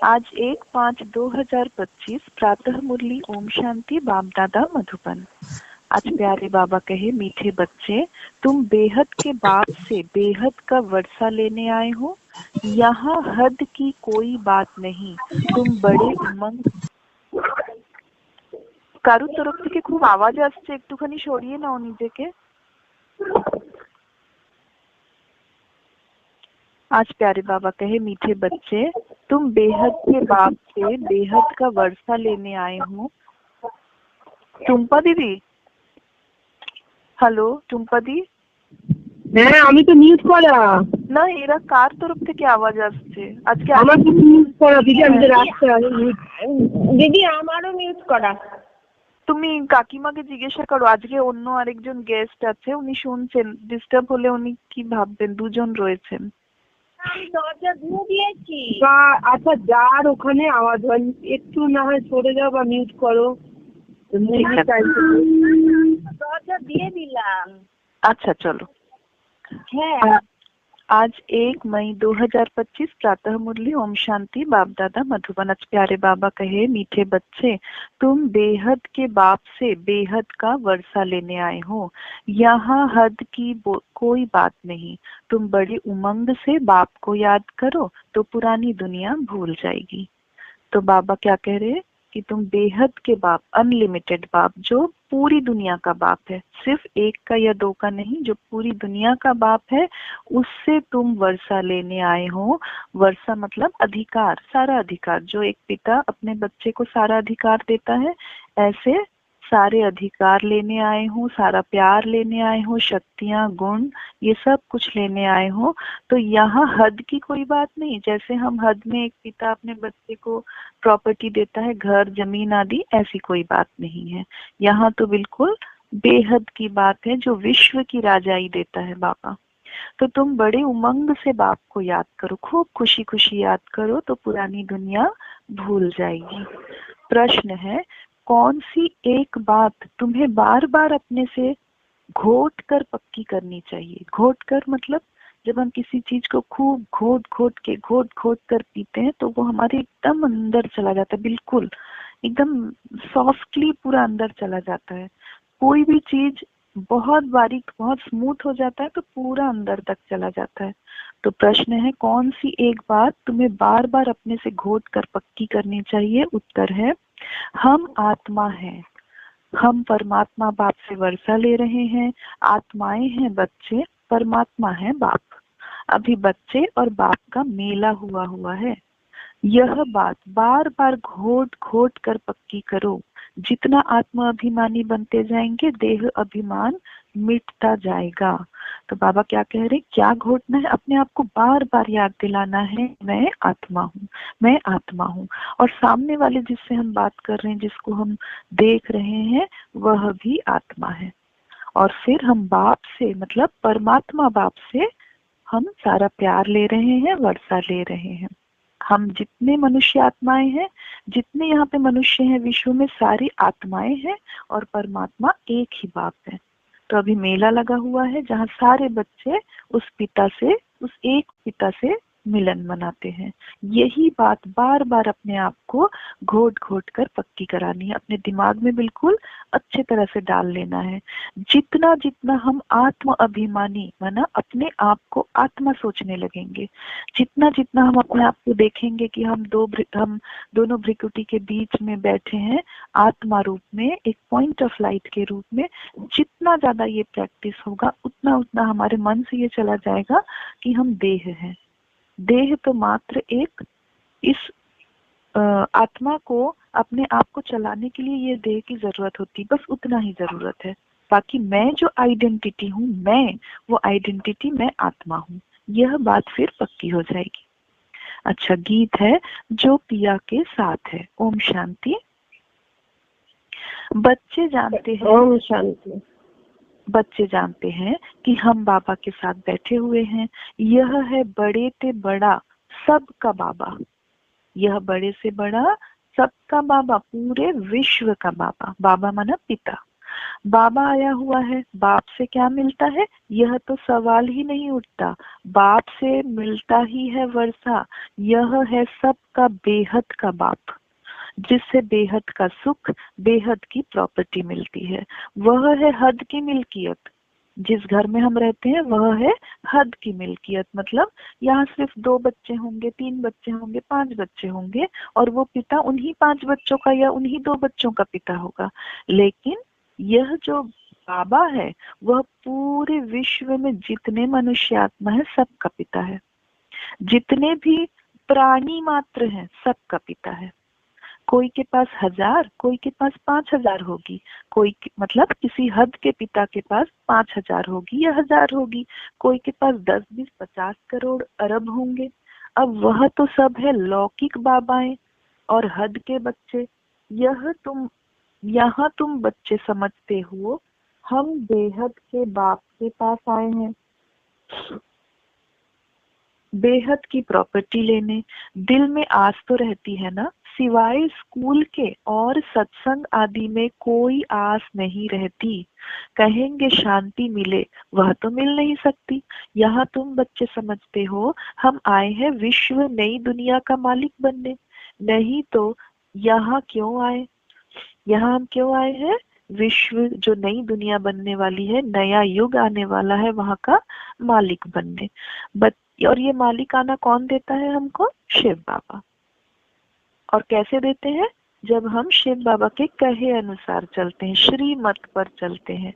आज 1/5/2025 प्रातः मुरली ओम शांति बाप दादा मधुबन। आज प्यारे बाबा कहे, मीठे बच्चे, तुम बेहद के बाप से बेहद का वर्षा लेने आए हो। यहाँ हद की कोई बात नहीं, तुम बड़े उमंग। কারুর তরফ থেকে খুব আওয়াজ আসছে, একটুখানি সরিয়ে নাও নিজেকে। आज प्यारे बाबा कहे, मीठे बच्चे, तुम बेहद के बाप से बेहद का वर्षा लेने आए हो। টুম্পা দিদি, হ্যালো টুম্পা দি। হ্যাঁ, আমি তো মিউট করা। না, এরা কার তরফ থেকে আওয়াজ আসছে আজকে? আমার তো মিউট করা দিদি, আমি তো রাস্তায় দিদি আমারও মিউট করা। তুমি কাকিমাকে জিজ্ঞাসা করো, আজকে অন্য আরেকজন গেস্ট আছে, উনি শুনছেন, ডিস্টার্ব হলে উনি কি ভাববেন, দুজন রয়েছেন। আমি দরজা দিয়ে দিয়েছি। আচ্ছা, যার ওখানে আওয়াজ হয় একটু না হয় সরে যাও বা মিউট করো। দরজা দিয়ে দিলাম। আচ্ছা চলো। হ্যাঁ, आज 1 मई 2025 प्रातः मुरली ओम शांति बाप दादा मधुबन। आज प्यारे बाबा कहे, मीठे बच्चे, तुम बेहद के बाप से बेहद का वर्षा लेने आए हो। यहाँ हद की कोई बात नहीं, तुम बड़ी उमंग से बाप को याद करो तो पुरानी दुनिया भूल जाएगी। तो बाबा क्या कह रहे हैं कि तुम बेहद के बाप, अनलिमिटेड बाप, जो पूरी दुनिया का बाप है, सिर्फ एक का या दो का नहीं, जो पूरी दुनिया का बाप है, उससे तुम वर्षा लेने आए हो। वर्षा मतलब अधिकार, सारा अधिकार। जो एक पिता अपने बच्चे को सारा अधिकार देता है, ऐसे सारे अधिकार लेने आए हो, सारा प्यार लेने आए हो, शक्तियां, गुण, ये सब कुछ लेने आए हो। तो यहाँ हद की कोई बात नहीं। जैसे हम हद में एक पिता अपने बच्चे को प्रॉपर्टी देता है, घर, जमीन आदि, ऐसी कोई बात नहीं है। यहाँ तो बिल्कुल बेहद की बात है, जो विश्व की राजाई देता है बाबा। तो तुम बड़े उमंग से बाप को याद करो, खूब खुशी खुशी याद करो तो पुरानी दुनिया भूल जाएगी। प्रश्न है, कौन सी एक बात तुम्हें बार बार अपने से घोट कर पक्की करनी चाहिए? घोट कर मतलब जब हम किसी चीज को खूब घोट घोट कर पीते हैं तो वो हमारे एकदम अंदर चला जाता है, बिल्कुल एकदम सॉफ्टली पूरा अंदर चला जाता है। कोई भी चीज बहुत बारीक, बहुत स्मूथ हो जाता है तो पूरा अंदर तक चला जाता है। तो प्रश्न है, कौन सी एक बात तुम्हें बार बार अपने से घोट कर पक्की करनी चाहिए? उत्तर है, हम आत्मा हैं, हम परमात्मा बाप से वर्षा ले रहे हैं। आत्माएं हैं बच्चे, परमात्मा है बाप। अभी बच्चे और बाप का मेला हुआ है। यह बात बार बार घोट घोट कर पक्की करो। जितना आत्म अभिमानी बनते जाएंगे, देह अभिमान मिटता जाएगा। तो बाबा क्या कह रहे, क्या घोटना है? अपने आप को बार बार याद दिलाना है, मैं आत्मा हूँ, मैं आत्मा हूँ। और सामने वाले जिससे हम बात कर रहे हैं, जिसको हम देख रहे हैं, वह भी आत्मा है। और फिर हम बाप से, मतलब परमात्मा बाप से हम सारा प्यार ले रहे हैं, वर्षा ले रहे हैं। हम जितने मनुष्य आत्माएं हैं, जितने यहाँ पे मनुष्य हैं विश्व में, सारी आत्माएं हैं और परमात्मा एक ही बाप है। तो अभी मेला लगा हुआ है जहाँ सारे बच्चे उस पिता से, उस एक पिता से मिलन मनाते हैं। यही बात बार बार अपने आप को घोट घोट कर पक्की करानी है, अपने दिमाग में बिल्कुल अच्छे तरह से डाल लेना है। जितना जितना हम आत्म अभिमानी, माना अपने आप को आत्मा सोचने लगेंगे, जितना जितना हम अपने आप को देखेंगे कि हम दोनों भ्रिकुटी के बीच में बैठे हैं आत्मा रूप में, एक पॉइंट ऑफ लाइट के रूप में, जितना ज्यादा ये प्रैक्टिस होगा उतना उतना हमारे मन से ये चला जाएगा कि हम देह हैं। देह तो मात्र एक, इस आत्मा को अपने आप को चलाने के लिए ये देह की जरूरत होती, बस उतना ही जरूरत है। बाकी मैं जो आइडेंटिटी हूँ, मैं वो आइडेंटिटी, मैं आत्मा हूँ। यह बात फिर पक्की हो जाएगी। अच्छा, गीत है जो पिया के साथ है। ओम शांति। बच्चे जानते हैं, ओम शांति। बच्चे जानते हैं कि हम बाबा के साथ बैठे हुए हैं। यह है बड़े से बड़ा सबका बाबा, यह बड़े से बड़ा सबका बाबा, पूरे विश्व का बाबा। बाबा माना पिता। बाबा आया हुआ है, बाप से क्या मिलता है, यह तो सवाल ही नहीं उठता। बाप से मिलता ही है वर्षा। यह है सबका बेहद का बाप, जिससे बेहद का सुख, बेहद की प्रॉपर्टी मिलती है। वह है हद की मिल्कियत। जिस घर में हम रहते हैं वह है हद की मिल्कियत, मतलब यहाँ सिर्फ 2 बच्चे होंगे, 3 बच्चे होंगे, 5 बच्चे होंगे, और वो पिता उन्हीं 5 बच्चों का या उन्हीं 2 बच्चों का पिता होगा। लेकिन यह जो बाबा है वह पूरे विश्व में जितने मनुष्यात्मा है सबका पिता है। जितने भी प्राणी मात्र हैं सबका पिता है। कोई के पास 1000, कोई के पास 5000 होगी, मतलब किसी हद के पिता के पास 5000 होगी या 1000 होगी, कोई के पास 10, 20, 50 करोड़ अरब होंगे। अब वह तो सब है लौकिक बाबाएं और हद के बच्चे। यहाँ तुम बच्चे समझते हो हम बेहद के बाप के पास आए हैं बेहद की प्रॉपर्टी लेने। दिल में आस तो रहती है ना, सिवाय स्कूल के और सत्संग आदि में कोई आस नहीं रहती। कहेंगे शांति मिले, वह तो मिल नहीं सकती। यहाँ तुम बच्चे समझते हो हम आए हैं विश्व नई दुनिया का मालिक बनने। नहीं तो यहाँ क्यों आए? यहाँ हम क्यों आए हैं? विश्व जो नई दुनिया बनने वाली है, नया युग आने वाला है, वहाँ का मालिक बनने। और ये मालिकाना कौन देता है हमको? शिव बाबा। और कैसे देते हैं? जब हम शिव बाबा के कहे अनुसार चलते हैं, श्रीमत पर चलते हैं,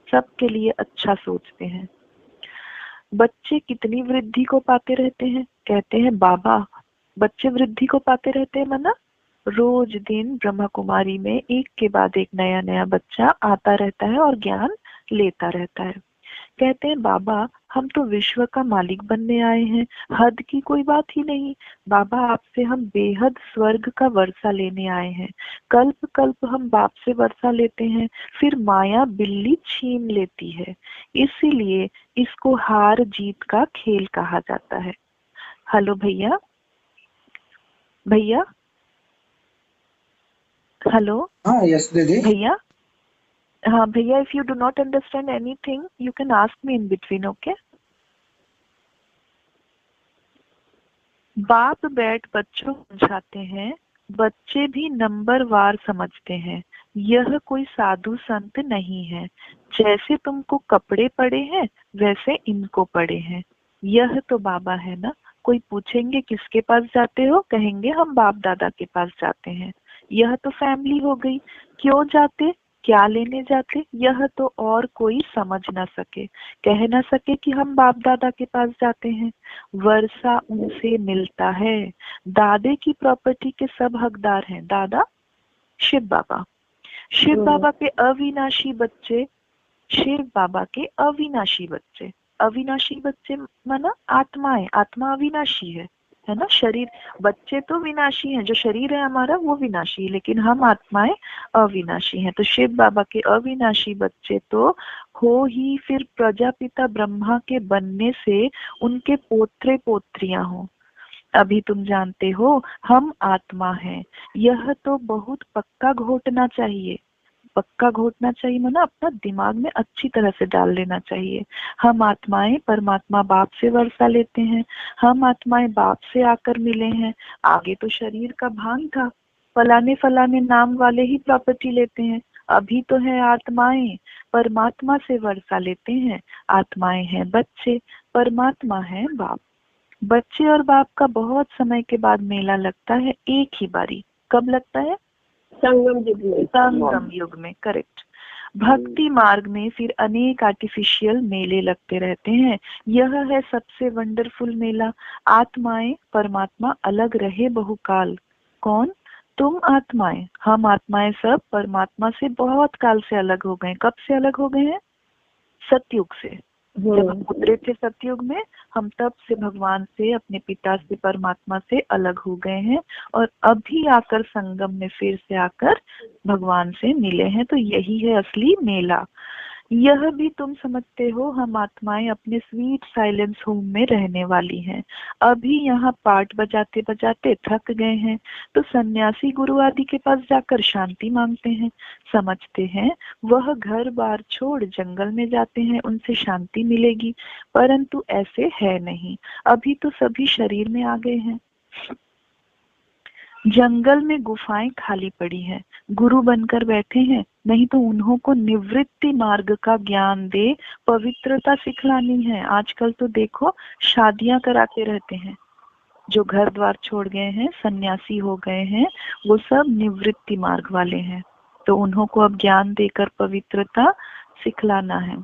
सबके लिए अच्छा सोचते हैं। बच्चे कितनी वृद्धि को पाते रहते हैं? कहते हैं बाबा बच्चे वृद्धि को पाते रहते हैं, मना रोज दिन ब्रह्मा कुमारी में एक के बाद एक नया नया बच्चा आता रहता है और ज्ञान लेता रहता है। कहते हैं बाबा हम तो विश्व का मालिक बनने आए हैं, हद की कोई बात ही नहीं। बाबा आपसे हम बेहद स्वर्ग का वर्षा लेने आए हैं। कल्प कल्प हम बाप से वर्षा लेते हैं, फिर माया बिल्ली छीन लेती है। इसीलिए इसको हार जीत का खेल कहा जाता है। हेलो भैया, भैया, हेलो। हाँ यस दीदी। भैया, हाँ भैया, if you do not understand anything you can ask me in between, okay? बाप बैठ बच्चों को समझाते हैं, बच्चे भी नंबर वार समझते हैं। यह कोई साधु संत नहीं है। जैसे तुमको कपड़े पड़े हैं वैसे इनको पड़े हैं। यह तो बाबा है ना। कोई पूछेंगे किसके पास जाते हो, कहेंगे हम बाप दादा के पास जाते हैं। यह तो फैमिली हो गई। क्यों जाते, क्या लेने जाते, यह तो और कोई समझ ना सके, कह ना सके कि हम बाप दादा के पास जाते हैं। वर्षा उनसे मिलता है। दादे की प्रॉपर्टी के सब हकदार हैं दादा शिव बाबा। शिव बाबा के अविनाशी बच्चे, शिव बाबा के अविनाशी बच्चे। अविनाशी बच्चे माना आत्माएं, आत्मा अविनाशी है ना। शरीर, बच्चे तो विनाशी हैं, जो शरीर है हमारा वो विनाशी है, लेकिन हम आत्माएं अविनाशी हैं। तो शिव बाबा के अविनाशी बच्चे तो हो ही फिर प्रजापिता ब्रह्मा के बनने से उनके पोत्रे पोत्रियां हो। अभी तुम जानते हो हम आत्मा हैं। यह तो बहुत पक्का घोटना चाहिए। पक्का घोटना चाहिए माना अपना दिमाग में अच्छी तरह से डाल लेना चाहिए। हम आत्माएं परमात्मा बाप से वर्षा लेते हैं। हम आत्माएं बाप से आकर मिले हैं। आगे तो शरीर का भान था, फलाने फलाने नाम वाले ही प्रॉपर्टी लेते हैं। अभी तो है आत्माएं परमात्मा से वर्षा लेते हैं। आत्माएं हैं बच्चे, परमात्मा है बाप। बच्चे और बाप का बहुत समय के बाद मेला लगता है, एक ही बारी। कब लगता है? संगम युग में। संगम युग में, करेक्ट। भक्ति मार्ग में फिर अनेक आर्टिफिशियल मेले लगते रहते हैं। यह है सबसे वंडरफुल मेला। आत्माएं परमात्मा अलग रहे बहुकाल। कौन? तुम आत्माएं, हम आत्माएं सब परमात्मा से बहुत काल से अलग हो गए। कब से अलग हो गए हैं? सतयुग से। जब हम उतरे थे सतयुग में, हम तब से भगवान से, अपने पिता से, परमात्मा से अलग हो गए हैं और अभी आकर संगम में फिर से आकर भगवान से मिले हैं। तो यही है असली मेला। यह भी तुम समझते हो हम आत्माएं अपने स्वीट साइलेंस होम में रहने वाली हैं। अभी यहाँ पाठ बजाते बजाते थक गए हैं तो सन्यासी गुरु आदि के पास जाकर शांति मांगते हैं। समझते हैं वह घर बार छोड़ जंगल में जाते हैं, उनसे शांति मिलेगी, परंतु ऐसे है नहीं। अभी तो सभी शरीर में आ गए हैं। जंगल में गुफाएं खाली पड़ी हैं, गुरु बनकर बैठे हैं, नहीं तो उन्हों को निवृत्ति मार्ग का ज्ञान दे पवित्रता सिखलानी है। आजकल तो देखो शादियां कराते रहते हैं। जो घर द्वार छोड़ गए हैं, सन्यासी हो गए हैं, वो सब निवृत्ति मार्ग वाले हैं, तो उन्हों को अब ज्ञान देकर पवित्रता सिखलाना है।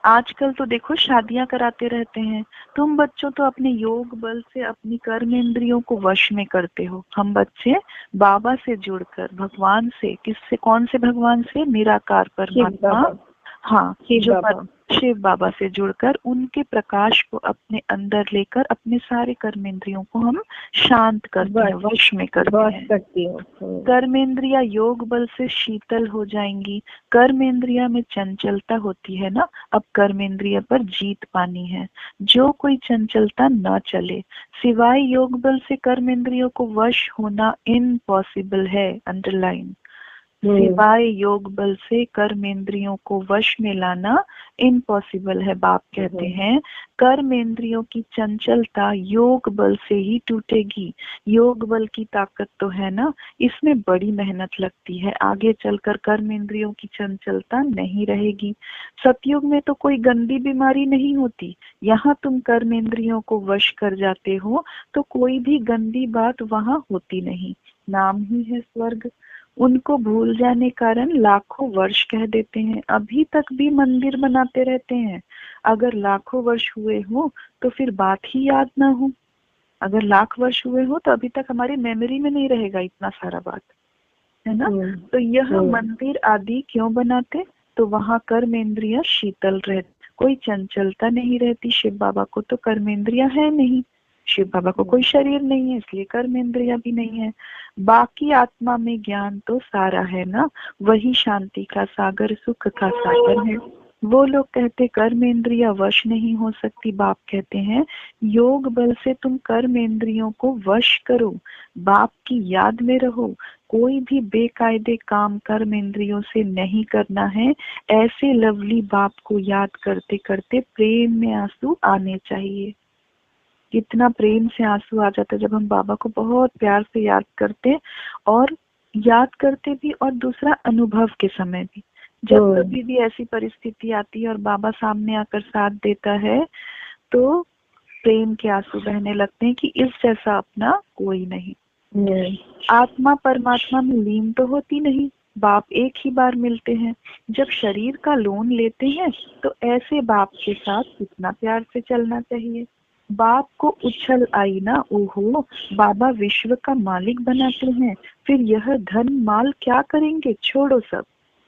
आजकल तो देखो शादियां कराते रहते हैं। तुम बच्चों तो अपने योग बल से अपनी कर्मेंद्रियों को वश में करते हो। हम बच्चे बाबा से जुड़कर भगवान से, किससे, कौन से भगवान से? निराकार परमात्मा, हाँ, शिव बाबा से जुड़कर उनके प्रकाश को अपने अंदर लेकर अपने सारे कर्मेंद्रियों को हम शांत करते हैं, वश में करते हैं। कर्मेंद्रिया योग बल से शीतल हो जाएंगी। कर्मेंद्रिया में चंचलता होती है ना, अब कर्मेंद्रिया पर जीत पानी है। जो कोई चंचलता न चले, सिवाय योग बल से कर्मेंद्रियों को वश होना इम्पॉसिबल है। अंडरलाइन, सिवाय योग बल से कर्मेंद्रियों को वश में लाना इम्पॉसिबल है। बाप कहते हैं कर्मेंद्रियों की चंचलता योग बल से ही टूटेगी। योग बल की ताकत तो है ना, इसमें बड़ी मेहनत लगती है। आगे चलकर कर्मेंद्रियों की चंचलता नहीं रहेगी। सतयुग में तो कोई गंदी बीमारी नहीं होती। यहाँ तुम कर्मेंद्रियों को वश कर जाते हो तो कोई भी गंदी बात वहाँ होती नहीं। नाम ही है स्वर्ग। उनको भूल जाने कारण लाखों वर्ष कह देते हैं। अभी तक भी मंदिर बनाते रहते हैं। अगर लाखों वर्ष हुए हो तो फिर बात ही याद ना हो। अगर लाख वर्ष हुए हो तो अभी तक हमारी मेमोरी में नहीं रहेगा इतना सारा बात, है ना। तो यह मंदिर आदि क्यों बनाते? तो वहाँ कर्मेंद्रिया शीतल रहती, कोई चंचलता नहीं रहती। शिव बाबा को तो कर्मेंद्रिया है नहीं, शिव बाबा को कोई शरीर नहीं है, इसलिए कर्मेंद्रिया भी नहीं है। बाकी आत्मा में ज्ञान तो सारा है ना, वही शांति का सागर, सुख का सागर है। वो लोग कहते कर्मेंद्रिया वश नहीं हो सकती। बाप कहते हैं योग बल से तुम कर्मेंद्रियों को वश करो, बाप की याद में रहो। कोई भी बेकायदे काम कर्मेंद्रियों से नहीं करना है। ऐसे लवली बाप को याद करते करते प्रेम में आंसू आने चाहिए। कितना प्रेम से आंसू आ जाता है जब हम बाबा को बहुत प्यार से याद करते, और याद करते भी और दूसरा अनुभव के समय भी। जब कभी भी ऐसी परिस्थिति आती है और बाबा सामने आकर साथ देता है तो प्रेम के आंसू बहने लगते हैं कि इस जैसा अपना कोई नहीं। आत्मा परमात्मा में लीन तो होती नहीं, बाप एक ही बार मिलते हैं। जब शरीर का लोन लेते हैं तो ऐसे बाप के साथ कितना प्यार से चलना चाहिए। बाप को उछल आई ना, ओहो बाबा विश्व का मालिक बनाते हैं, फिर यह धन माल क्या करेंगे, छोड़ो सब।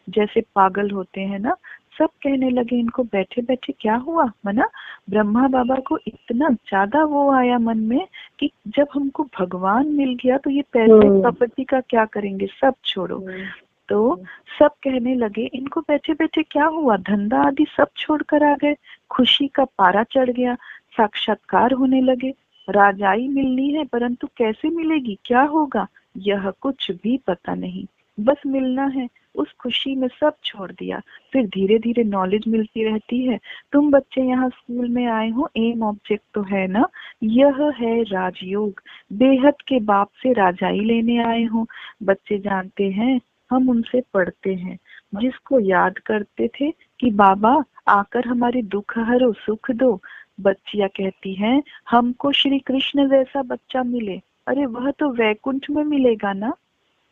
जैसे पागल होते हैं ना, सब कहने लगे इनको बैठे बैठे क्या हुआ। मना ब्रह्मा बाबा को इतना ज्यादा वो आया मन में कि जब हमको भगवान मिल गया तो ये पैसे प्रॉपर्टी का क्या करेंगे, सब छोड़ो। तो सब कहने लगे इनको बैठे बैठे क्या हुआ, धंधा आदि सब छोड़कर आ गए। खुशी का पारा चढ़ गया, साक्षात्कार होने लगे। राजाई मिलनी है, परंतु कैसे मिलेगी, क्या होगा, यह कुछ भी पता नहीं, बस मिलना है। उस खुशी में सब छोड़ दिया। फिर धीरे धीरे नॉलेज मिलती रहती है। तुम बच्चे यहाँ स्कूल में आए हो, एम ऑब्जेक्ट तो है ना, यह है राजयोग। बेहद के बाप से राजाई लेने आए हो। बच्चे जानते हैं हम उनसे पढ़ते हैं, जिसको याद करते थे कि बाबा आकर हमारे दुख हरो, सुख दो। बच्चियां कहती हैं हमको श्री कृष्ण जैसा बच्चा मिले। अरे वह तो वैकुंठ में मिलेगा ना,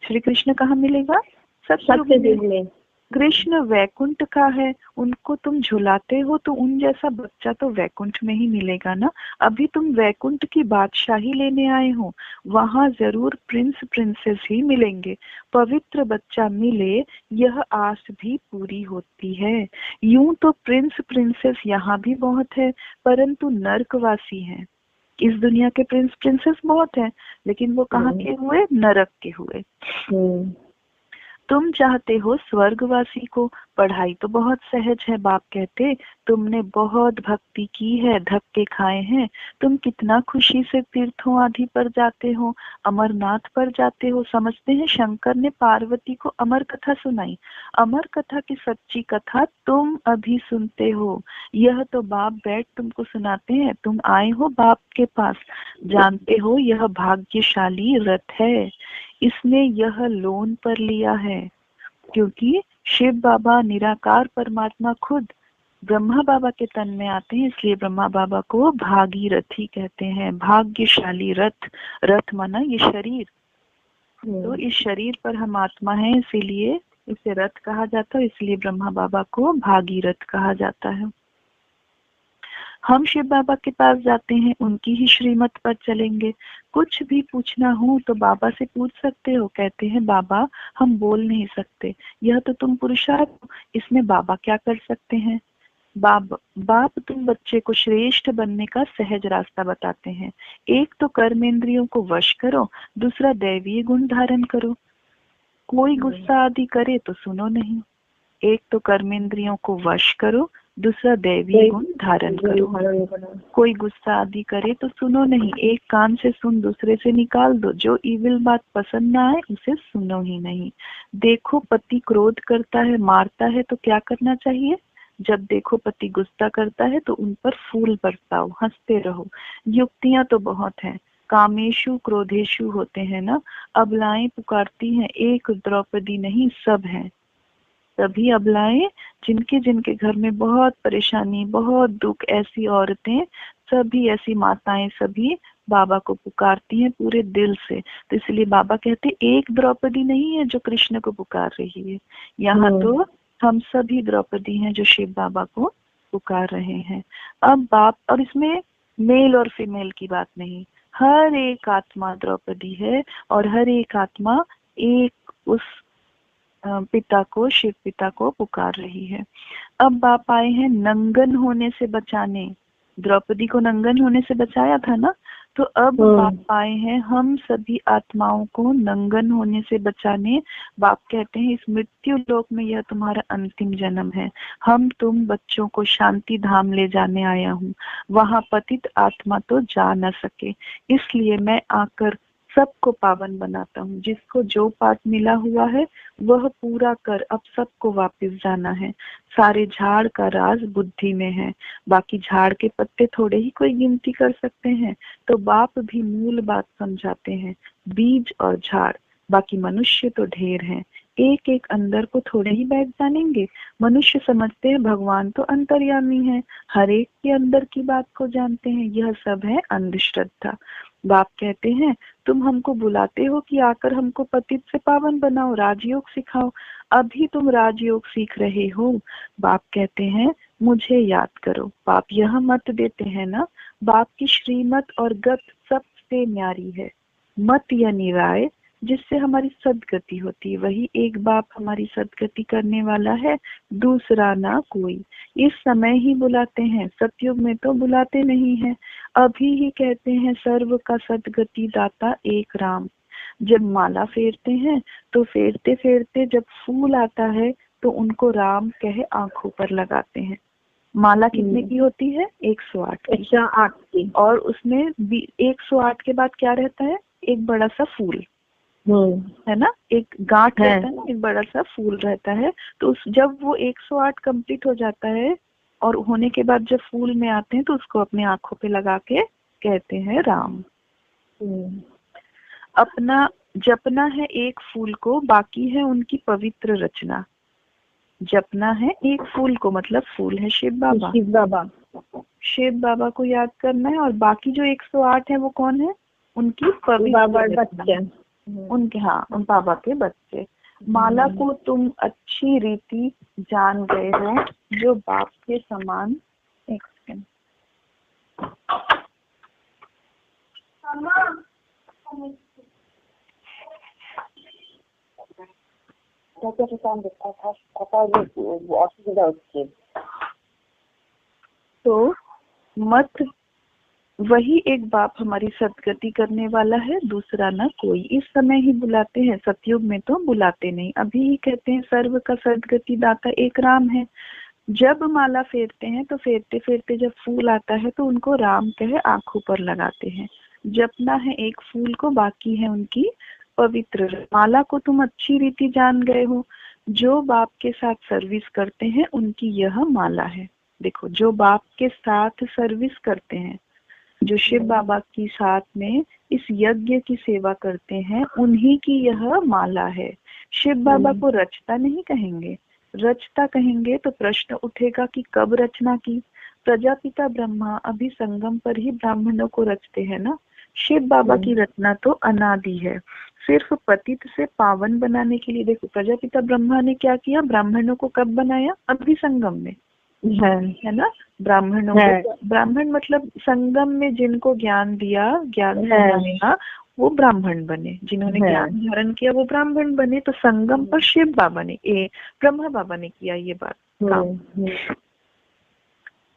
श्री कृष्ण कहाँ मिलेगा, सत्युग में। कृष्ण वैकुंठ का है, उनको तुम झुलाते हो तो उन जैसा बच्चा तो वैकुंठ में ही मिलेगा ना। अभी तुम वैकुंठ की बादशाही लेने आए हो, वहां जरूर प्रिंस प्रिंसेस ही मिलेंगे। पवित्र बच्चा मिले, यह आस भी पूरी होती है। यूं तो प्रिंस प्रिंसेस यहाँ भी बहुत है, परंतु नरकवासी हैं। इस दुनिया के प्रिंस प्रिंसेस बहुत हैं, लेकिन वो कहाँ के हुए, नरक के हुए। तुम चाहते हो स्वर्गवासी को, पढ़ाई तो बहुत सहज है। बाप कहते तुमने बहुत भक्ति की है, धक्के खाए हैं, तुम कितना खुशी से तीर्थों आदि पर जाते हो, अमरनाथ पर जाते हो। समझते हैं शंकर ने पार्वती को अमर कथा सुनाई। अमर कथा की सच्ची कथा तुम अभी सुनते हो। यह तो बाप बैठ तुमको सुनाते हैं। तुम आए हो बाप के पास, जानते हो यह भाग्यशाली रथ है, इसने यह लोन पर लिया है। क्योंकि शिव बाबा निराकार परमात्मा खुद ब्रह्मा बाबा के तन में आते हैं, इसलिए ब्रह्मा बाबा को भागीरथी कहते हैं, भाग्यशाली रथ। रथ माना ये शरीर, तो इस शरीर पर हम आत्मा है, इसीलिए इसे रथ कहा जाता है, इसलिए ब्रह्मा बाबा को भागीरथ कहा जाता है। हम शिव बाबा के पास जाते हैं, उनकी ही श्रीमत पर चलेंगे। कुछ भी पूछना हो तो बाबा से पूछ सकते हो। कहते हैं बाबा हम बोल नहीं सकते, यह तो तुम पुरुषार्थ हो, इसमें बाबा क्या कर सकते हैं। बाप तुम बच्चे को श्रेष्ठ बनने का सहज रास्ता बताते हैं। एक तो कर्मेंद्रियों को वश करो, दूसरा दैवीय गुण धारण करो। कोई गुस्सा आदि करे तो सुनो नहीं। एक तो कर्मेंद्रियों को वश करो, दूसरा दैवीय गुण धारण करो। कोई गुस्सा आदि करे तो सुनो नहीं। एक कान से सुन दूसरे से निकाल दो। जो इविल बात पसंद ना आए उसे सुनो ही नहीं। देखो पति क्रोध करता है, मारता है तो क्या करना चाहिए। जब देखो पति गुस्सा करता है तो उन पर फूल बरसाओ, हंसते रहो। युक्तियां तो बहुत हैं, कामेशु क्रोधेशु होते हैं ना। अबलाएं पुकारती हैं, एक द्रौपदी नहीं सब हैं। सभी अबलाएं, जिनके जिनके घर में बहुत परेशानी, बहुत दुख, ऐसी औरतें, सभी ऐसी माताएं सभी बाबा को पुकारती हैं पूरे दिल से। तो इसलिए बाबा कहते एक द्रौपदी नहीं है जो कृष्ण को पुकार रही है, यहाँ तो हम सभी द्रौपदी हैं जो शिव बाबा को पुकार रहे हैं। अब बाप, और इसमें मेल और फीमेल की बात नहीं, हर एक आत्मा द्रौपदी है और हर एक आत्मा एक उस पिता को, शिव पिता को पुकार रही है। अब बाप आए हैं नंगन होने से बचाने। द्रौपदी को नंगन होने से बचाया था ना, तो अब बाप आए हैं हम सभी आत्माओं को नंगन होने से बचाने। बाप कहते हैं इस मृत्यु लोक में यह तुम्हारा अंतिम जन्म है। हम तुम बच्चों को शांति धाम ले जाने आया हूँ, वहां पतित आत्मा तो जा न सके, इसलिए मैं आकर सबको पावन बनाता हूँ। जिसको जो पाठ मिला हुआ है वह पूरा कर, अब सबको वापस जाना है। सारे झाड़ का राज बुद्धि में है, बाकी झाड़ के पत्ते थोड़े ही कोई गिनती कर सकते हैं। तो बाप भी मूल बात समझाते हैं, बीज और झाड़, बाकी मनुष्य तो ढेर हैं। एक एक अंदर को थोड़े ही बैठ जानेंगे। मनुष्य समझते हैं भगवान तो अंतर्यामी है, हर एक के अंदर की बात को जानते हैं। यह सब है अंधश्रद्धा। बाप कहते हैं तुम हमको बुलाते हो कि आकर हमको पतित से पावन बनाओ, राजयोग सिखाओ। अभी तुम राजयोग सीख रहे हो। बाप कहते हैं मुझे याद करो। बाप यह मत देते हैं ना, बाप की श्रीमत और गत सबसे न्यारी है। मत यानी राय, जिससे हमारी सदगति होती है। वही एक बाप हमारी सदगति करने वाला है, दूसरा ना कोई। इस समय ही बुलाते हैं, सतयुग में तो बुलाते नहीं है। अभी ही कहते हैं सर्व का सदगति दाता एक राम। जब माला फेरते हैं तो फेरते फेरते जब फूल आता है तो उनको राम कह आंखों पर लगाते हैं। माला कितने की होती है? 108 की। 108 की। और उसमें 108 के बाद क्या रहता है? एक बड़ा सा फूल है ना, एक गांठ रहता है ना, एक बड़ा सा फूल रहता है। तो जब वो 108 कंप्लीट हो जाता है और होने के बाद जब फूल में आते हैं तो उसको अपने आंखों पे लगा के कहते हैं राम। अपना जपना है एक फूल को, बाकी है उनकी पवित्र रचना। जपना है एक फूल को, मतलब फूल है शिव बाबा। शिव बाबा को याद करना है, और बाकी जो 108 है वो कौन है? उनकी पवित्र रचना, उनके, हाँ, उन बाबा के बच्चे। माला को तुम अच्छी रीति जान गए हो, जो बाप के समान। एक सेकंड, तो मत वही एक बाप हमारी सदगति करने वाला है, दूसरा ना कोई। इस समय ही बुलाते हैं, सतयुग में तो बुलाते नहीं। अभी ही कहते हैं सर्व का सदगति दाता एक राम है। जब माला फेरते हैं तो फेरते फेरते जब फूल आता है तो उनको राम कह आंखों पर लगाते हैं। जपना है एक फूल को, बाकी है उनकी पवित्र माला को। तुम अच्छी रीति जान गए हो, जो बाप के साथ सर्विस करते हैं उनकी यह माला है। देखो, जो बाप के साथ सर्विस करते हैं, जो शिव बाबा की साथ में इस यज्ञ की सेवा करते हैं, उन्हीं की यह माला है। शिव बाबा को रचता नहीं कहेंगे। रचता कहेंगे तो प्रश्न उठेगा कि कब रचना की। प्रजापिता ब्रह्मा अभी संगम पर ही ब्राह्मणों को रचते हैं ना। शिव बाबा की रचना तो अनादि है, सिर्फ पतित से पावन बनाने के लिए। देखो, प्रजापिता ब्रह्मा ने क्या किया, ब्राह्मणों को कब बनाया, अभी संगम में है ना। ब्राह्मणों को, ब्राह्मण मतलब संगम में जिनको ज्ञान दिया, ज्ञान सुनाया, वो ब्राह्मण बने। जिन्होंने ज्ञान धारण किया वो ब्राह्मण बने। तो संगम पर शिव बाबा ने, ब्रह्मा बाबा ने किया ये बात काम।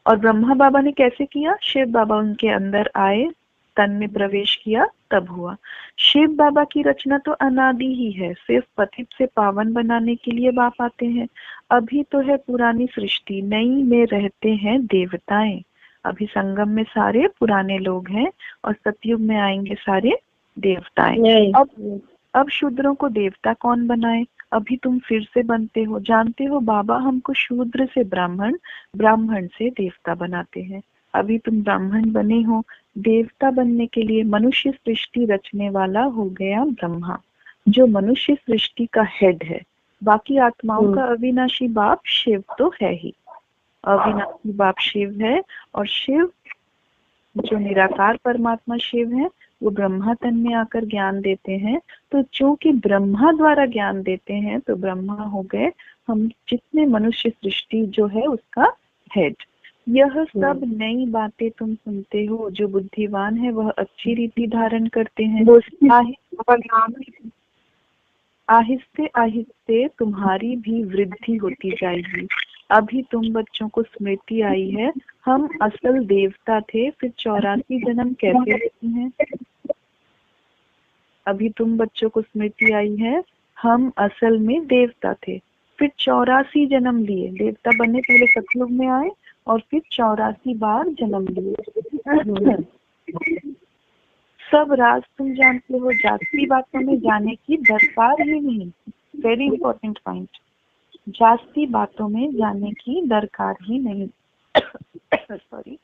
और ब्रह्मा बाबा ने कैसे किया, शिव बाबा उनके अंदर आए, तन में प्रवेश किया, तब हुआ। शिव बाबा की रचना तो अनादि ही है, सिर्फ पतित से पावन बनाने के लिए बाप आते हैं। अभी तो है पुरानी सृष्टि, नई में रहते हैं देवताएं। अभी संगम में सारे पुराने लोग हैं और सतयुग में आएंगे सारे देवताएं। अब शूद्रों को देवता कौन बनाए, अभी तुम फिर से बनते हो। जानते हो बाबा हमको शूद्र से ब्राह्मण, ब्राह्मण से देवता बनाते हैं। अभी तुम ब्राह्मण बने हो, देवता बनने के लिए मनुष्य सृष्टि रचने वाला हो गया ब्रह्मा, जो मनुष्य सृष्टि का हेड है। बाकी आत्माओं का अविनाशी बाप शिव तो है ही, अविनाशी बाप शिव है। और शिव जो निराकार परमात्मा शिव है, वो ब्रह्मा तन में आकर ज्ञान देते हैं। तो चूंकि ब्रह्मा द्वारा ज्ञान देते हैं तो ब्रह्मा हो गए हम जितने मनुष्य सृष्टि जो है उसका हेड। यह सब नई बातें तुम सुनते हो, जो बुद्धिमान है वह अच्छी रीति धारण करते हैं। आहिस्ते आहिस्ते तुम्हारी भी वृद्धि होती जाएगी। अभी तुम बच्चों को स्मृति आई है, हम असल देवता थे, फिर 84 जन्म कैसे लेते हैं। अभी तुम बच्चों को स्मृति आई है, हम असल में देवता थे, फिर 84 जन्म लिए। देवता बनने पहले सतयुग में आए और फिर 84 बार जन्म लिए। सब राज तुम जानते हो, जाति बातों में जाने की दरकार ही नहीं। वेरी इंपॉर्टेंट पॉइंट, जाति बातों में जाने की दरकार ही नहीं। सॉरी,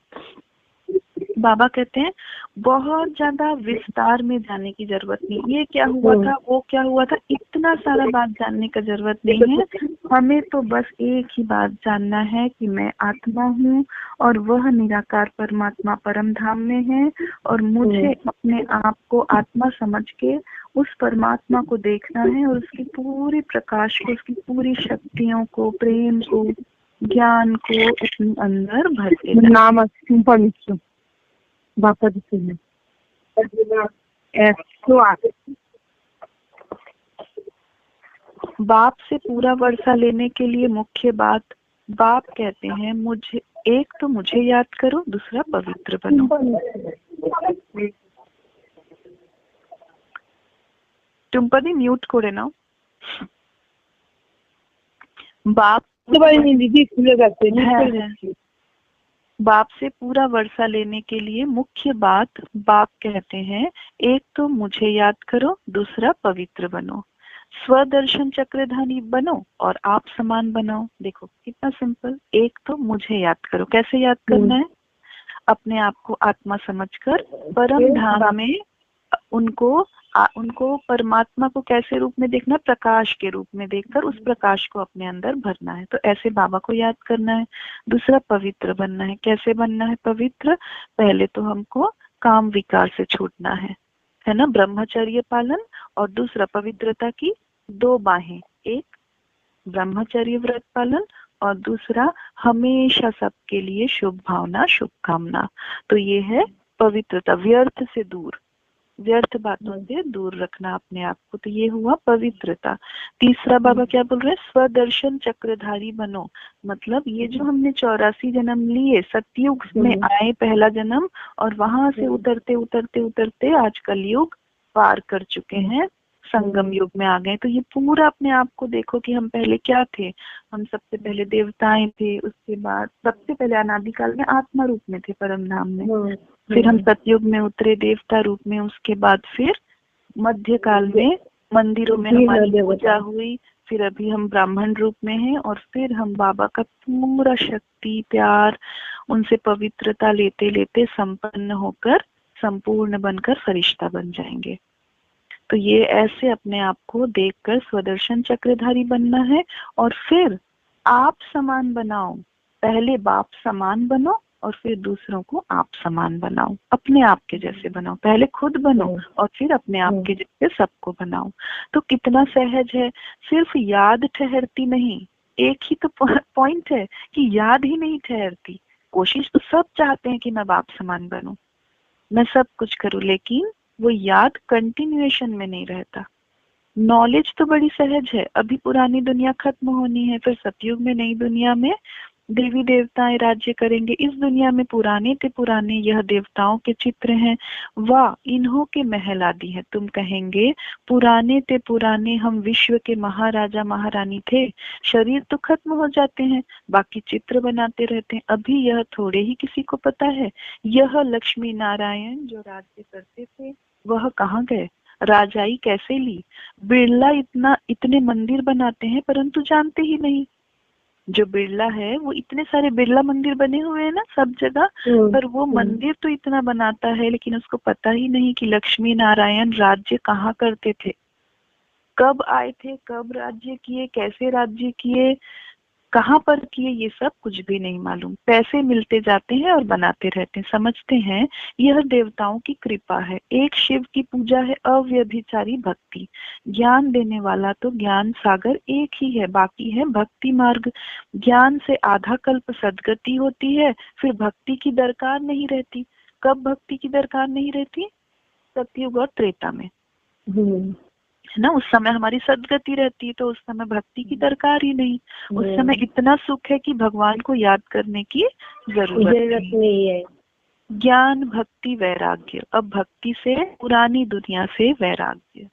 बाबा कहते हैं बहुत ज्यादा विस्तार में जाने की जरूरत नहीं। ये क्या हुआ था, वो क्या हुआ था, इतना सारा बात जानने का जरूरत नहीं है। हमें तो बस एक ही बात जानना है कि मैं आत्मा हूँ और वह निराकार परमात्मा परम धाम में है, और मुझे अपने आप को आत्मा समझ के उस परमात्मा को देखना है और उसकी पूरी प्रकाश को, उसकी पूरी शक्तियों को, प्रेम को, ज्ञान को अपने अंदर भर के नाम बापा बाप से पूरा वर्षा लेने के लिए मुख्य बात, बाप कहते हैं मुझे, एक तो मुझे याद करो, दूसरा पवित्र बनो। टुम्पदी म्यूट करे ना। बाप दीदी खुले जाते हैं। बाप से पूरा वर्षा लेने के लिए मुख्य बात, बाप कहते हैं एक तो मुझे याद करो, दूसरा पवित्र बनो, स्वदर्शन चक्रधारी बनो और आप समान बनाओ। देखो कितना सिंपल, एक तो मुझे याद करो। कैसे याद करना है, अपने आप को आत्मा समझकर परम धाम में उनको परमात्मा को कैसे रूप में देखना, प्रकाश के रूप में देखकर उस प्रकाश को अपने अंदर भरना है। तो ऐसे बाबा को याद करना है। दूसरा पवित्र बनना है। कैसे बनना है पवित्र, पहले तो हमको काम विकार से छूटना है ना, ब्रह्मचर्य पालन, और दूसरा पवित्रता की 2 बाहें, एक ब्रह्मचर्य व्रत पालन और दूसरा हमेशा सबके लिए शुभ भावना, शुभकामना। तो ये है पवित्रता, व्यर्थ से दूर। व्यर्थ बातों से दूर रखना अपने आप को। तो ये हुआ पवित्रता। तीसरा बाबा क्या बोल रहे हैं, स्वदर्शन चक्रधारी बनो। मतलब ये जो हमने 84 जन्म लिए, सतयुग में आए पहला जन्म, और वहां से उतरते उतरते उतरते आज कलयुग पार कर चुके हैं, संगम युग में आ गए। तो ये पूरा अपने आप को देखो कि हम पहले क्या थे। हम सबसे पहले देवताएं थे, उसके बाद सबसे पहले अनादिकाल में आत्मा रूप में थे परम धाम में, फिर हम सतयुग में उतरे देवता रूप में, उसके बाद फिर मध्य काल में मंदिरों में हमारी पूजा हुई, फिर अभी हम ब्राह्मण रूप में हैं, और फिर हम बाबा का पूरा शक्ति प्यार उनसे पवित्रता लेते लेते संपन्न होकर संपूर्ण बनकर फरिश्ता बन जाएंगे। तो ये ऐसे अपने आप को देखकर स्वदर्शन चक्रधारी बनना है। और फिर आप समान बनाओ, पहले बाप समान बनो और फिर दूसरों को आप समान बनाओ, अपने आप के जैसे बनाओ। पहले खुद बनो और फिर अपने आप के जैसे सबको बनाओ। तो कितना सहज है, सिर्फ याद ठहरती नहीं। एक ही तो पॉइंट है कि याद ही नहीं ठहरती। कोशिश तो सब चाहते हैं कि मैं बाप समान बनूं, मैं सब कुछ करूं, लेकिन वो याद कंटिन्यूएशन में नहीं रहता। नॉलेज तो बड़ी सहज है, अभी पुरानी दुनिया खत्म होनी है, फिर सतयुग में नई दुनिया में देवी देवताएं राज्य करेंगे। इस दुनिया में पुराने ते पुराने यह देवताओं के चित्र हैं, वाह इन्हों के महल आदि हैं। तुम कहेंगे पुराने ते पुराने हम विश्व के महाराजा महारानी थे, शरीर तो खत्म हो जाते हैं, बाकी चित्र बनाते रहते हैं। अभी यह थोड़े ही किसी को पता है, यह लक्ष्मी नारायण जो राज्य करते थे वह कहाँ गए, राजाई कैसे ली। बिरला इतने मंदिर बनाते हैं परंतु जानते ही नहीं। जो बिरला है वो इतने सारे बिरला मंदिर बने हुए हैं ना सब जगह, पर वो मंदिर तो इतना बनाता है लेकिन उसको पता ही नहीं कि लक्ष्मी नारायण राज्य कहाँ करते थे, कब आए थे, कब राज्य किए, कैसे राज्य किए, कहाँ पर किए, ये सब कुछ भी नहीं मालूम। पैसे मिलते जाते हैं और बनाते रहते हैं, समझते हैं यह देवताओं की कृपा है। एक शिव की पूजा है अव्यभिचारी भक्ति। ज्ञान देने वाला तो ज्ञान सागर एक ही है, बाकी है भक्ति मार्ग। ज्ञान से आधा कल्प सदगति होती है, फिर भक्ति की दरकार नहीं रहती। कब भक्ति की दरकार नहीं रहती, सतयुग और त्रेता में, है ना। उस समय हमारी सदगति रहती है, तो उस समय भक्ति की दरकार ही नहीं। उस समय इतना सुख है कि भगवान को याद करने की जरूरत नहीं है। ज्ञान भक्ति वैराग्य, अब भक्ति से पुरानी दुनिया से वैराग्य,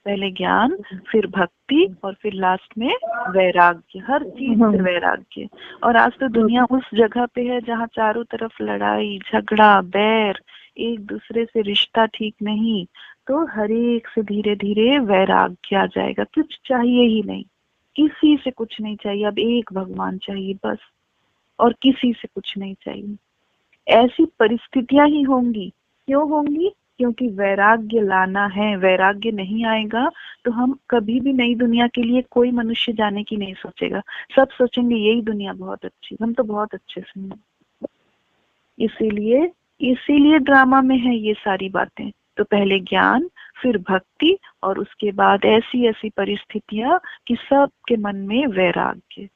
पहले ज्ञान फिर भक्ति और फिर लास्ट में वैराग्य, हर चीज से वैराग्य। और आज तो दुनिया उस जगह पे है जहाँ चारों तरफ लड़ाई झगड़ा बैर, एक दूसरे से रिश्ता ठीक नहीं, तो हर एक से धीरे धीरे वैराग्य आ जाएगा। कुछ चाहिए ही नहीं, किसी से कुछ नहीं चाहिए, अब एक भगवान चाहिए बस, और किसी से कुछ नहीं चाहिए। ऐसी परिस्थितियां ही होंगी। क्यों होंगी, क्योंकि वैराग्य लाना है। वैराग्य नहीं आएगा तो हम कभी भी नई दुनिया के लिए कोई मनुष्य जाने की नहीं सोचेगा, सब सोचेंगे यही दुनिया बहुत अच्छी, हम तो बहुत अच्छे से हैं। इसीलिए ड्रामा में है ये सारी बातें। तो पहले ज्ञान फिर भक्ति और उसके बाद ऐसी ऐसी परिस्थितियां कि सबके मन में वैराग्य।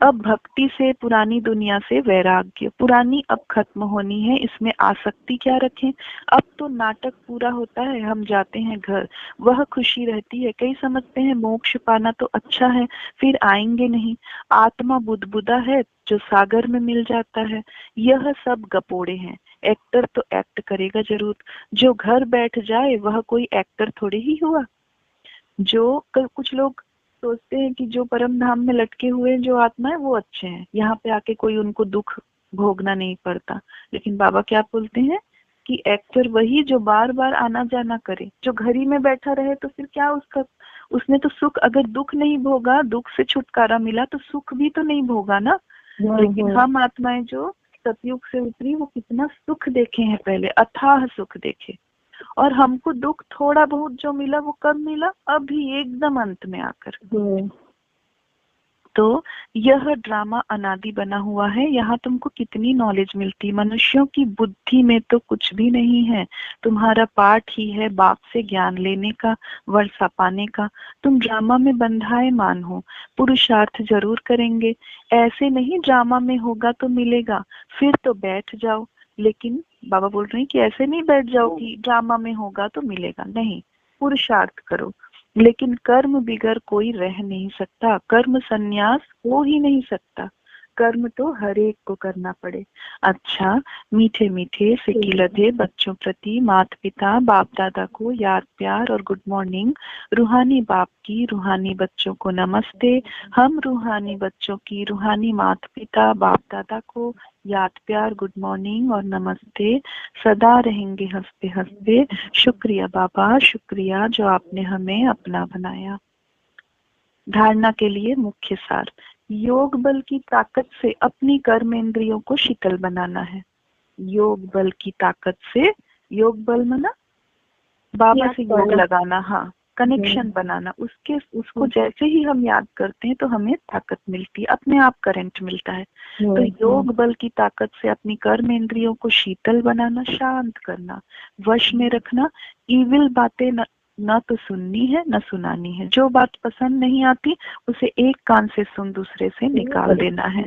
अब भक्ति से पुरानी दुनिया से वैराग्य, पुरानी अब खत्म होनी है, इसमें आसक्ति क्या रखें। अब तो नाटक पूरा होता है, हम जाते हैं घर, वह खुशी रहती है। कई समझते हैं मोक्ष पाना तो अच्छा है, फिर आएंगे नहीं। आत्मा बुदबुदा है जो सागर में मिल जाता है। यह सब गपोड़े हैं, एक्टर तो एक्ट करेगा जरूर। जो घर बैठ जाए वह कोई एक्टर थोड़ी ही हुआ। जो कुछ लोग सोचते हैं कि जो परम धाम में लटके हुए जो आत्मा है वो अच्छे हैं, यहाँ पे आके कोई उनको दुख भोगना नहीं पड़ता। लेकिन बाबा क्या बोलते हैं कि एक्टर वही जो बार बार आना जाना करे। जो घर ही में बैठा रहे तो फिर क्या उसने तो सुख, अगर दुख नहीं भोगा, दुख से छुटकारा मिला तो सुख भी तो नहीं भोगा ना। लेकिन हम आत्माएं जो सतयुग से उतरी वो कितना सुख देखे हैं, पहले अथाह सुख देखे, और हमको दुख थोड़ा बहुत जो मिला वो कब मिला, अभी एकदम अंत में आकर। तो यह ड्रामा अनादि बना हुआ है। यहाँ तुमको कितनी नॉलेज मिलती, मनुष्यों की बुद्धि में तो कुछ भी नहीं है। तुम्हारा पाठ ही है बाप से ज्ञान लेने का, वर्षा पाने का। तुम ड्रामा में बंधायमान हो, पुरुषार्थ जरूर करेंगे। ऐसे नहीं ड्रामा में होगा तो मिलेगा, फिर तो बैठ जाओ। लेकिन बाबा बोल रहे हैं कि ऐसे नहीं बैठ जाओ कि ड्रामा में होगा तो मिलेगा, नहीं, पुरुषार्थ करो। लेकिन कर्म बिगर कोई रह नहीं सकता, कर्म संन्यास हो ही नहीं सकता, कर्म तो हर एक को करना पड़े। अच्छा, मीठे मीठे सिक्की लधे बच्चों प्रति माता पिता बाप दादा को याद प्यार और गुड मॉर्निंग। रूहानी बाप की रूहानी बच्चों को नमस्ते। हम रूहानी बच्चों की रूहानी माता पिता बाप दादा को याद प्यार गुड मॉर्निंग और नमस्ते। सदा रहेंगे हंसते हंसते। शुक्रिया बाबा, शुक्रिया जो आपने हमें अपना बनाया। धारणा के लिए मुख्य सार, योग बल की ताकत से अपनी कर्मेंद्रियों को शीतल बनाना है। योग बल की ताकत से, योग बल माना बाबा से योग लगाना, हाँ, कनेक्शन बनाना, उसको जैसे ही हम याद करते हैं तो हमें ताकत मिलती है, अपने आप करंट मिलता है। तो योग बल की ताकत से अपनी कर्मेंद्रियों को शीतल बनाना, शांत करना, वश में रखना। ईविल बातें न तो सुननी है न सुनानी है। जो बात पसंद नहीं आती उसे एक कान से सुन दूसरे से निकाल देना है।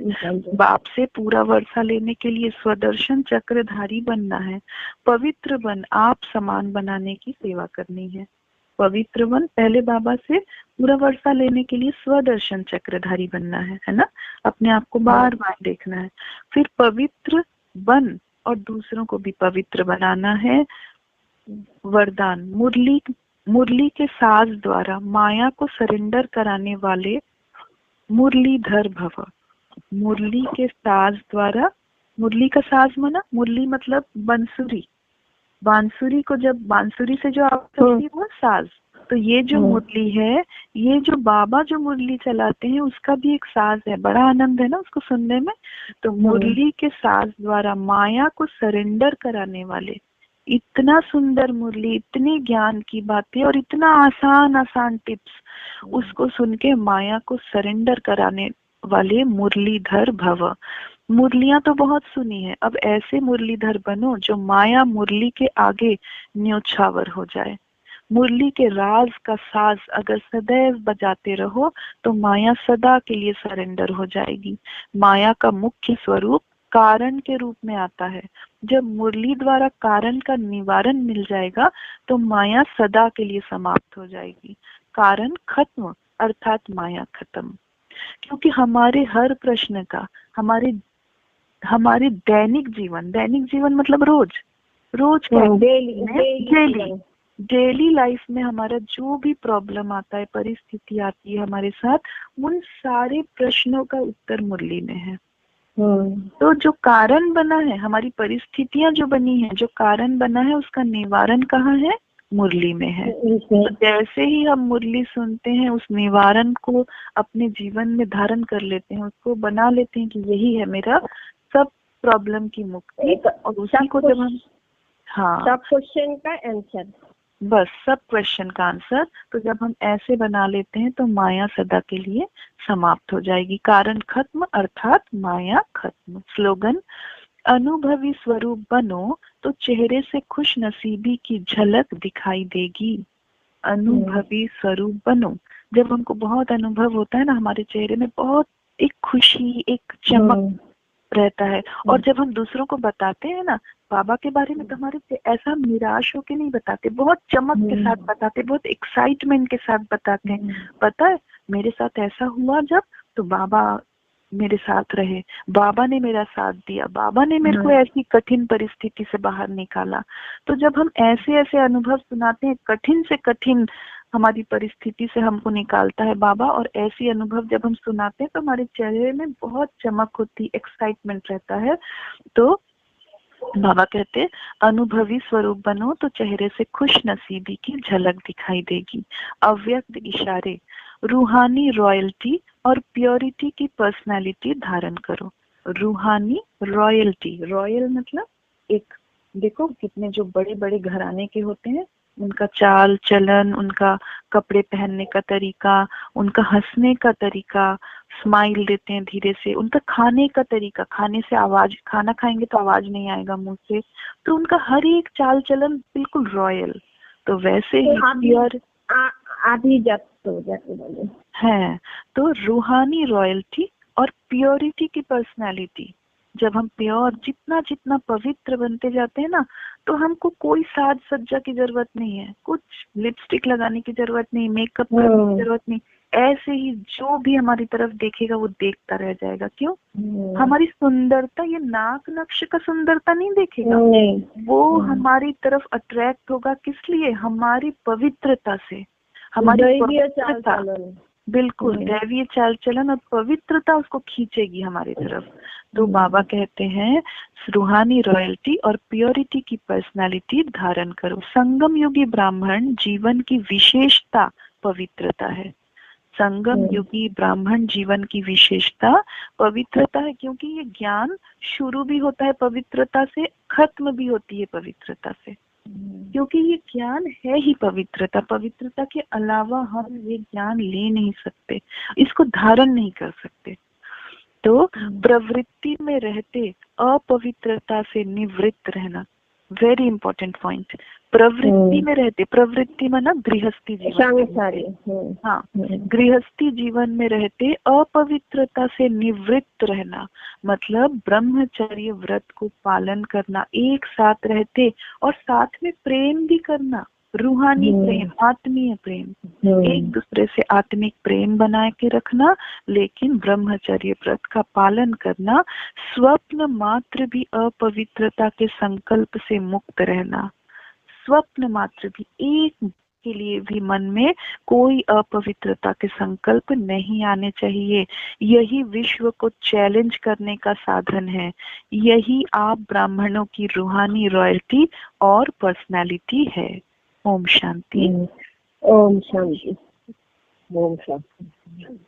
बाप से पूरा वर्षा लेने के लिए स्वदर्शन चक्रधारी बनना है। पवित्र बन आप समान बनाने की सेवा करनी है। पवित्र बन, पहले बाबा से पूरा वर्षा लेने के लिए स्वदर्शन चक्रधारी बनना है ना, अपने आप को बार बार देखना है। फिर पवित्र बन और दूसरों को भी पवित्र बनाना है। वरदान, मुरली के साज द्वारा माया को सरेंडर कराने वाले मुरलीधर भव। मुरली के साज द्वारा, मुरली का साज माना, मुरली मतलब बांसुरी, बांसुरी को जब बांसुरी से जो आवाज होती है वो साज। तो ये जो मुरली है, ये जो बाबा जो मुरली चलाते हैं उसका भी एक साज है, बड़ा आनंद है ना उसको सुनने में। तो मुरली के साज द्वारा माया को सरेंडर कराने वाले, इतना सुंदर मुरली, इतनी ज्ञान की बातें और इतना आसान आसान टिप्स, उसको सुन के माया को सरेंडर कराने वाले मुरलीधर भव। मुरलियां तो बहुत सुनी है, अब ऐसे मुरलीधर बनो जो माया मुरली के आगे न्योछावर हो जाए। मुरली के राज का साज अगर सदैव बजाते रहो तो माया सदा के लिए सरेंडर हो जाएगी। माया का मुख्य स्वरूप कारण के रूप में आता है। जब मुरली द्वारा कारण का निवारण मिल जाएगा तो माया सदा के लिए समाप्त हो जाएगी। कारण खत्म अर्थात माया खत्म। क्योंकि हमारे हर प्रश्न का, हमारे दैनिक जीवन मतलब रोज का डेली लाइफ में हमारा जो भी प्रॉब्लम आता है, परिस्थिति आती है हमारे साथ, उन सारे प्रश्नों का उत्तर मुरली में है। तो जो कारण बना है, हमारी परिस्थितियां जो बनी है, जो कारण बना है, उसका निवारण कहाँ है? मुरली में है। तो जैसे ही हम मुरली सुनते हैं, उस निवारण को अपने जीवन में धारण कर लेते हैं, उसको बना लेते हैं कि यही है मेरा सब प्रॉब्लम की मुक्ति। और उसी को जब हम, हाँ, सब क्वेश्चन का आंसर, बस सब क्वेश्चन का आंसर, तो जब हम ऐसे बना लेते हैं तो माया सदा के लिए समाप्त हो जाएगी। कारण खत्म अर्थात माया खत्म। स्लोगन, अनुभवी स्वरूप बनो तो चेहरे से खुश नसीबी की झलक दिखाई देगी। अनुभवी स्वरूप बनो, जब हमको बहुत अनुभव होता है ना, हमारे चेहरे में बहुत एक खुशी, एक चमक रहता है। और जब हम दूसरों को बताते हैं ना बाबा के बारे में, तो हमारे ऐसा निराश होके नहीं बताते, बहुत चमक के साथ बताते, बहुत एक्साइटमेंट के साथ बताते हैं। पता है मेरे साथ ऐसा हुआ जब, तो बाबा मेरे साथ रहे, बाबा ने मेरा साथ दिया, बाबा ने मेरे को ऐसी कठिन परिस्थिति से बाहर निकाला। तो जब हम ऐसे ऐसे अनुभव सुनाते हैं, कठिन से कठिन हमारी परिस्थिति से हमको निकालता है बाबा, और ऐसी अनुभव जब हम सुनाते हैं तो हमारे चेहरे में बहुत चमक होती, एक्साइटमेंट रहता है। तो बाबा कहते, अनुभवी स्वरूप बनो तो चेहरे से खुश नसीबी की झलक दिखाई देगी। अव्यक्त इशारे, रूहानी रॉयल्टी और प्योरिटी की पर्सनालिटी धारण करो। रूहानी रॉयल्टी, रॉयल मतलब एक, देखो कितने जो बड़े बड़े घराने के होते हैं, उनका चाल चलन, उनका कपड़े पहनने का तरीका, उनका हंसने का तरीका, स्माइल देते हैं धीरे से, उनका खाने का तरीका, खाने से आवाज, खाना खाएंगे तो आवाज नहीं आएगा मुंह से, तो उनका हर एक चाल चलन बिल्कुल रॉयल। तो वैसे ही प्योर आधी जाते है। तो रूहानी रॉयल्टी और प्योरिटी की पर्सनालिटी, जब हम प्योर जितना जितना पवित्र बनते जाते हैं ना, तो हमको कोई साज सज्जा की जरूरत नहीं है, कुछ लिपस्टिक लगाने की जरूरत नहीं, मेकअप करने की जरूरत नहीं। ऐसे ही जो भी हमारी तरफ देखेगा वो देखता रह जाएगा। क्यों? हमारी सुंदरता, ये नाक नक्श का सुंदरता नहीं देखेगा, वो हमारी तरफ अट्रैक्ट होगा। किस लिए? हमारी पवित्रता से, हमारी पवित्रता, बिल्कुल दैवीय चाल चलन और पवित्रता उसको खींचेगी हमारी तरफ। तो बाबा कहते हैं रूहानी रॉयल्टी और प्योरिटी की पर्सनालिटी धारण करो। संगम युगी ब्राह्मण जीवन की विशेषता पवित्रता है। संगम युगी ब्राह्मण जीवन की विशेषता पवित्रता है, क्योंकि ये ज्ञान शुरू भी होता है पवित्रता से, खत्म भी होती है पवित्रता से, क्योंकि ये ज्ञान है ही पवित्रता। पवित्रता के अलावा हम ये ज्ञान ले नहीं सकते, इसको धारण नहीं कर सकते। तो प्रवृत्ति में रहते अपवित्रता से निवृत्त रहना, वेरी इंपॉर्टेंट पॉइंट। प्रवृत्ति में रहते, प्रवृत्ति माना गृहस्थी जीवन, हाँ, गृहस्थी जीवन में रहते अपवित्रता से निवृत्त रहना, मतलब ब्रह्मचर्य व्रत को पालन करना, एक साथ रहते और साथ में प्रेम भी करना, रूहानी प्रेम, आत्मीय प्रेम, एक दूसरे से आत्मिक प्रेम बना के रखना, लेकिन ब्रह्मचर्य व्रत का पालन करना, स्वप्न मात्र भी अपवित्रता के संकल्प से मुक्त रहना, स्वप्न मात्र भी एक के लिए भी मन में कोई अपवित्रता के संकल्प नहीं आने चाहिए। यही विश्व को चैलेंज करने का साधन है। यही आप ब्राह्मणों की रूहानी रॉयल्टी और पर्सनालिटी है। ओम शांति। ओम शांति। ओम शांति।